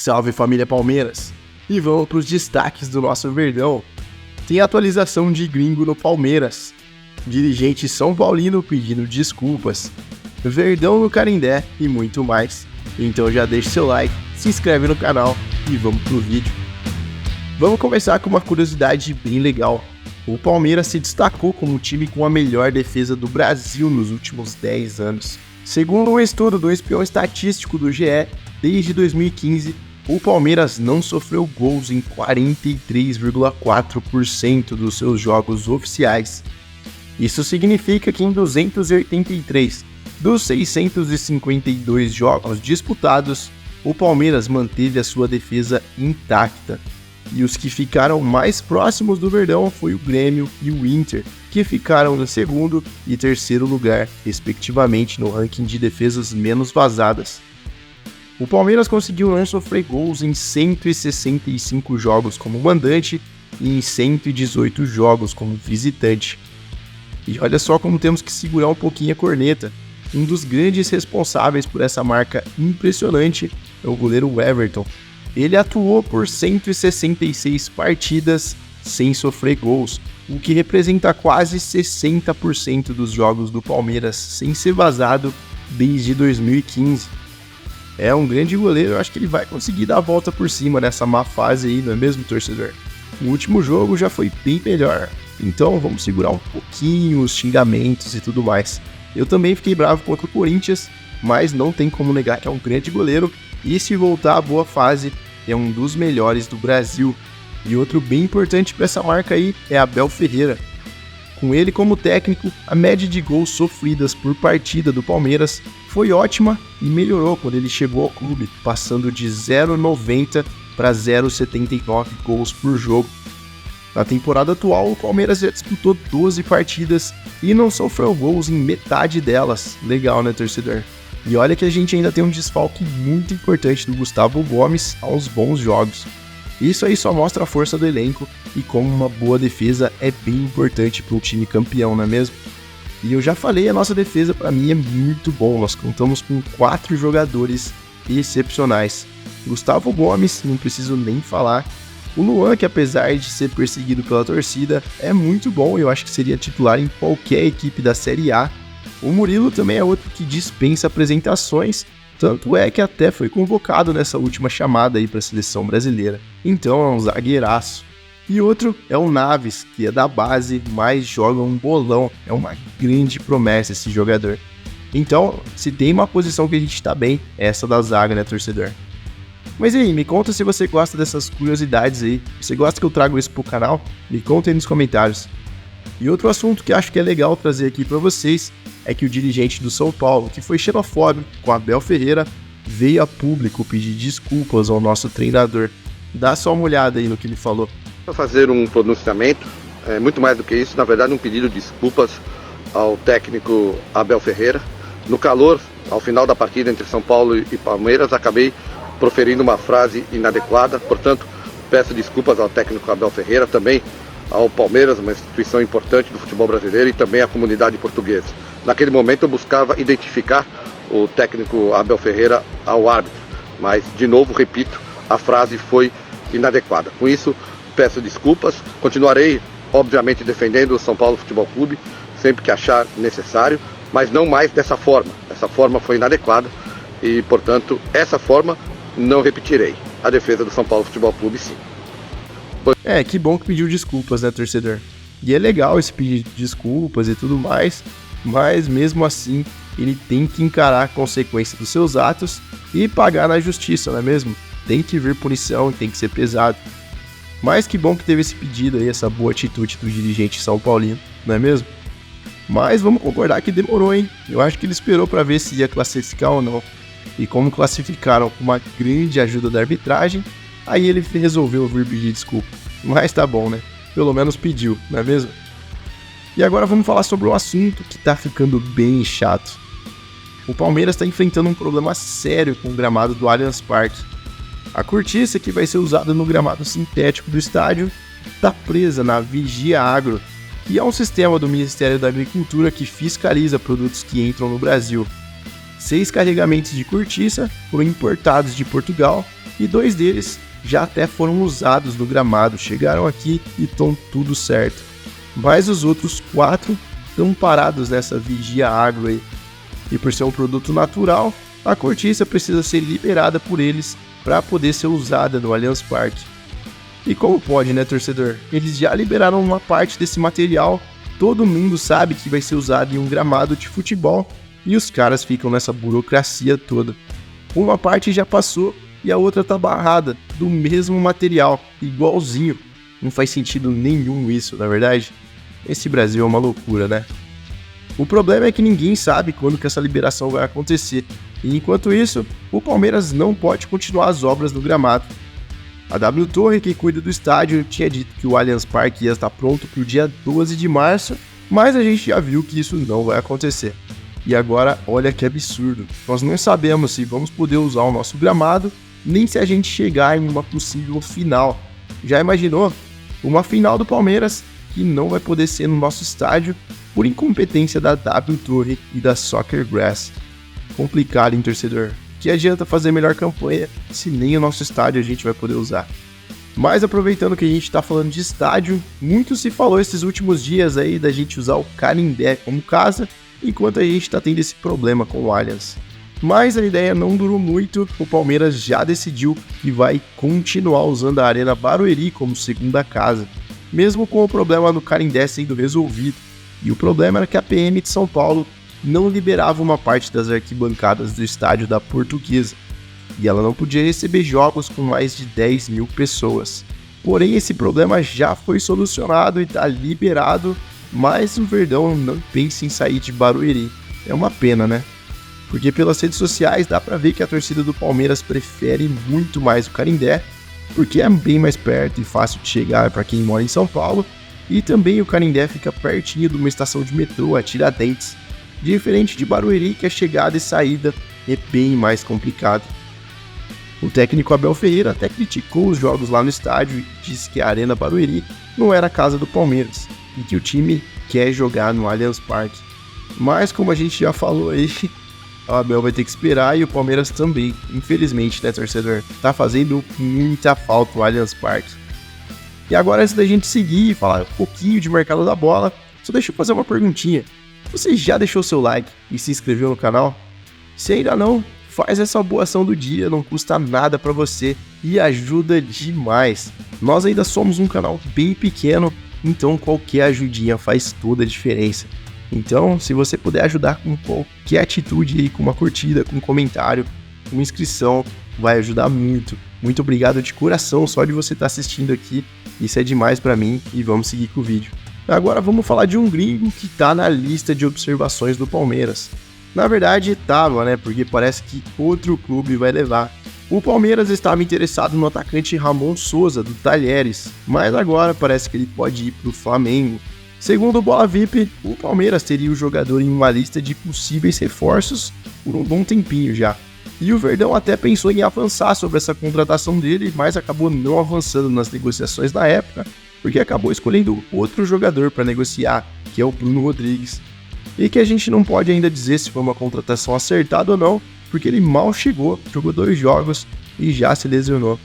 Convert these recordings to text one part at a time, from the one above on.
Salve família Palmeiras! E vamos para os destaques do nosso Verdão. Tem atualização de gringo no Palmeiras. Dirigente São Paulino pedindo desculpas. Verdão no Canindé e muito mais. Então já deixa seu like, se inscreve no canal e vamos pro vídeo. Vamos começar com uma curiosidade bem legal. O Palmeiras se destacou como o time com a melhor defesa do Brasil nos últimos 10 anos. Segundo um estudo do espião estatístico do GE, desde 2015, o Palmeiras não sofreu gols em 43,4% dos seus jogos oficiais. Isso significa que em 283 dos 652 jogos disputados, o Palmeiras manteve a sua defesa intacta. E os que ficaram mais próximos do Verdão foi o Grêmio e o Inter, que ficaram no segundo e terceiro lugar, respectivamente, no ranking de defesas menos vazadas. O Palmeiras conseguiu não sofrer gols em 165 jogos como mandante e em 118 jogos como visitante. E olha só como temos que segurar um pouquinho a corneta. Um dos grandes responsáveis por essa marca impressionante é o goleiro Everton. Ele atuou por 166 partidas sem sofrer gols, o que representa quase 60% dos jogos do Palmeiras sem ser vazado desde 2015. É um grande goleiro, eu acho que ele vai conseguir dar a volta por cima nessa má fase aí, não é mesmo, torcedor? O último jogo já foi bem melhor, então vamos segurar um pouquinho os xingamentos e tudo mais. Eu também fiquei bravo contra o Corinthians, mas não tem como negar que é um grande goleiro e se voltar à boa fase, é um dos melhores do Brasil. E outro bem importante para essa marca aí é Abel Ferreira. Com ele como técnico, a média de gols sofridas por partida do Palmeiras foi ótima e melhorou quando ele chegou ao clube, passando de 0,90 para 0,79 gols por jogo. Na temporada atual, o Palmeiras já disputou 12 partidas e não sofreu gols em metade delas. Legal, né, torcedor? E olha que a gente ainda tem um desfalque muito importante do Gustavo Gomes aos bons jogos. Isso aí só mostra a força do elenco e como uma boa defesa é bem importante para um time campeão, não é mesmo? E eu já falei, a nossa defesa para mim é muito bom, nós contamos com 4 jogadores excepcionais. Gustavo Gomes, não preciso nem falar. O Luan, que apesar de ser perseguido pela torcida, é muito bom e eu acho que seria titular em qualquer equipe da Série A. O Murilo também é outro que dispensa apresentações, tanto é que até foi convocado nessa última chamada aí para a seleção brasileira. Então é um zagueiraço. E outro é o Naves, que é da base, mas joga um bolão. É uma grande promessa esse jogador. Então, se tem uma posição que a gente tá bem, é essa da zaga, né, torcedor? Mas e aí, me conta se você gosta dessas curiosidades aí. Você gosta que eu trago isso pro canal? Me conta aí nos comentários. E outro assunto que acho que é legal trazer aqui para vocês é que o dirigente do São Paulo, que foi xenofóbico com Abel Ferreira, veio a público pedir desculpas ao nosso treinador. Dá só uma olhada aí no que ele falou. Vou fazer um pronunciamento, muito mais do que isso, na verdade um pedido de desculpas ao técnico Abel Ferreira. No calor, ao final da partida entre São Paulo e Palmeiras, acabei proferindo uma frase inadequada, portanto peço desculpas ao técnico Abel Ferreira, também ao Palmeiras, uma instituição importante do futebol brasileiro, e também à comunidade portuguesa. Naquele momento eu buscava identificar o técnico Abel Ferreira ao árbitro, mas, de novo, repito, a frase foi inadequada. Com isso, peço desculpas, continuarei, obviamente, defendendo o São Paulo Futebol Clube, sempre que achar necessário, mas não mais dessa forma. Essa forma foi inadequada e, portanto, essa forma não repetirei. A defesa do São Paulo Futebol Clube, sim. Que bom que pediu desculpas, né, torcedor? E é legal esse pedido de desculpas e tudo mais, mas mesmo assim, ele tem que encarar a consequência dos seus atos e pagar na justiça, não é mesmo? Tem que vir punição e tem que ser pesado. Mas que bom que teve esse pedido aí, essa boa atitude do dirigente São Paulino, não é mesmo? Mas vamos concordar que demorou, hein? Eu acho que ele esperou para ver se ia classificar ou não. E como classificaram com uma grande ajuda da arbitragem, aí ele resolveu vir pedir desculpa. Mas tá bom, né? Pelo menos pediu, não é mesmo? E agora vamos falar sobre um assunto que tá ficando bem chato. O Palmeiras está enfrentando um problema sério com o gramado do Allianz Parque. A cortiça que vai ser usada no gramado sintético do estádio está presa na Vigia Agro, que é um sistema do Ministério da Agricultura que fiscaliza produtos que entram no Brasil. 6 carregamentos de cortiça foram importados de Portugal e 2 deles já até foram usados no gramado, chegaram aqui e estão tudo certo. Mas os outros 4 estão parados nessa vigia agro aí. E por ser um produto natural, a cortiça precisa ser liberada por eles para poder ser usada no Allianz Parque. E como pode, né, torcedor? Eles já liberaram uma parte desse material, todo mundo sabe que vai ser usado em um gramado de futebol e os caras ficam nessa burocracia toda. Uma parte já passou e a outra tá barrada, do mesmo material, igualzinho. Não faz sentido nenhum isso, na verdade. Esse Brasil é uma loucura, né? O problema é que ninguém sabe quando que essa liberação vai acontecer. E enquanto isso, o Palmeiras não pode continuar as obras no gramado. A W Torre, que cuida do estádio, tinha dito que o Allianz Parque ia estar pronto para o dia 12 de março, mas a gente já viu que isso não vai acontecer. E agora, olha que absurdo. Nós não sabemos se vamos poder usar o nosso gramado, nem se a gente chegar em uma possível final. Já imaginou? Uma final do Palmeiras que não vai poder ser no nosso estádio por incompetência da W Torre e da Soccer Grass. Complicado, hein, torcedor? Que adianta fazer melhor campanha se nem o nosso estádio a gente vai poder usar. Mas aproveitando que a gente está falando de estádio, muito se falou esses últimos dias aí da gente usar o Canindé como casa, enquanto a gente está tendo esse problema com o Allianz. Mas a ideia não durou muito, o Palmeiras já decidiu que vai continuar usando a Arena Barueri como segunda casa, mesmo com o problema no Canindé sendo resolvido. E o problema era que a PM de São Paulo não liberava uma parte das arquibancadas do estádio da Portuguesa, e ela não podia receber jogos com mais de 10 mil pessoas. Porém, esse problema já foi solucionado e está liberado, mas o Verdão não pensa em sair de Barueri. É uma pena, né? Porque pelas redes sociais dá pra ver que a torcida do Palmeiras prefere muito mais o Canindé, porque é bem mais perto e fácil de chegar para quem mora em São Paulo, e também o Canindé fica pertinho de uma estação de metrô, a Tiradentes. Diferente de Barueri, que a chegada e saída é bem mais complicado. O técnico Abel Ferreira até criticou os jogos lá no estádio e disse que a Arena Barueri não era a casa do Palmeiras e que o time quer jogar no Allianz Parque. Mas como a gente já falou aí, o Abel vai ter que esperar e o Palmeiras também. Infelizmente, né, torcedor? Tá fazendo muita falta o Allianz Parque. E agora, antes da gente seguir e falar um pouquinho de mercado da bola, só deixa eu fazer uma perguntinha. Você já deixou seu like e se inscreveu no canal? Se ainda não, faz essa boa ação do dia, não custa nada pra você e ajuda demais. Nós ainda somos um canal bem pequeno, então qualquer ajudinha faz toda a diferença. Então, se você puder ajudar com qualquer atitude aí, com uma curtida, com um comentário, com uma inscrição, vai ajudar muito. Muito obrigado de coração só de você estar assistindo aqui, isso é demais pra mim e vamos seguir com o vídeo. Agora vamos falar de um gringo que tá na lista de observações do Palmeiras. Na verdade tava, né, porque parece que outro clube vai levar. O Palmeiras estava interessado no atacante Ramon Souza, do Talheres, mas agora parece que ele pode ir pro Flamengo. Segundo o Bola VIP, o Palmeiras teria o jogador em uma lista de possíveis reforços por um bom tempinho já. E o Verdão até pensou em avançar sobre essa contratação dele, mas acabou não avançando nas negociações na época, porque acabou escolhendo outro jogador para negociar, que é o Bruno Rodrigues. E que a gente não pode ainda dizer se foi uma contratação acertada ou não, porque ele mal chegou, jogou 2 jogos e já se lesionou.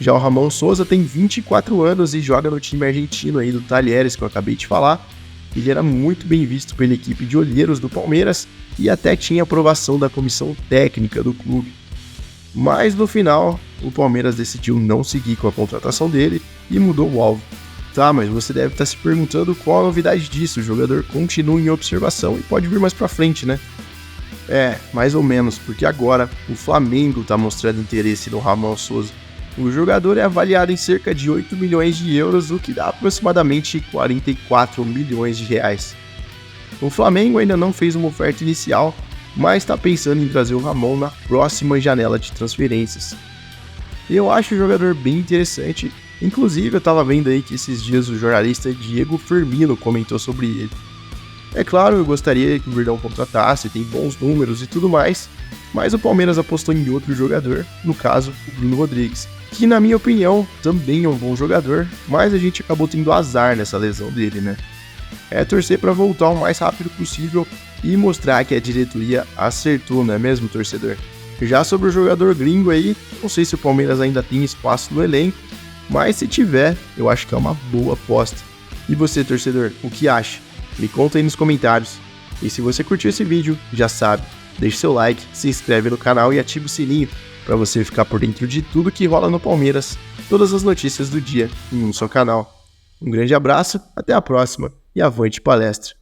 Já o Ramon Souza tem 24 anos e joga no time argentino aí do Talheres, que eu acabei de falar. Ele era muito bem visto pela equipe de olheiros do Palmeiras e até tinha aprovação da comissão técnica do clube. Mas no final, o Palmeiras decidiu não seguir com a contratação dele e mudou o alvo. Tá, mas você deve estar se perguntando qual a novidade disso, o jogador continua em observação e pode vir mais pra frente, né? É, mais ou menos, porque agora o Flamengo tá mostrando interesse no Ramon Souza. O jogador é avaliado em cerca de 8 milhões de euros, o que dá aproximadamente 44 milhões de reais. O Flamengo ainda não fez uma oferta inicial, mas está pensando em trazer o Ramon na próxima janela de transferências. Eu acho o jogador bem interessante, inclusive eu estava vendo aí que esses dias o jornalista Diego Firmino comentou sobre ele. É claro, eu gostaria que o Verdão contratasse, tem bons números e tudo mais, mas o Palmeiras apostou em outro jogador, no caso, o Bruno Rodrigues, que na minha opinião também é um bom jogador, mas a gente acabou tendo azar nessa lesão dele, né? É torcer para voltar o mais rápido possível e mostrar que a diretoria acertou, não é mesmo, torcedor? Já sobre o jogador gringo aí, não sei se o Palmeiras ainda tem espaço no elenco, mas se tiver, eu acho que é uma boa aposta. E você, torcedor, o que acha? Me conta aí nos comentários. E se você curtiu esse vídeo, já sabe, deixe seu like, se inscreve no canal e ative o sininho para você ficar por dentro de tudo que rola no Palmeiras, todas as notícias do dia em um só canal. Um grande abraço, até a próxima e avante palestra!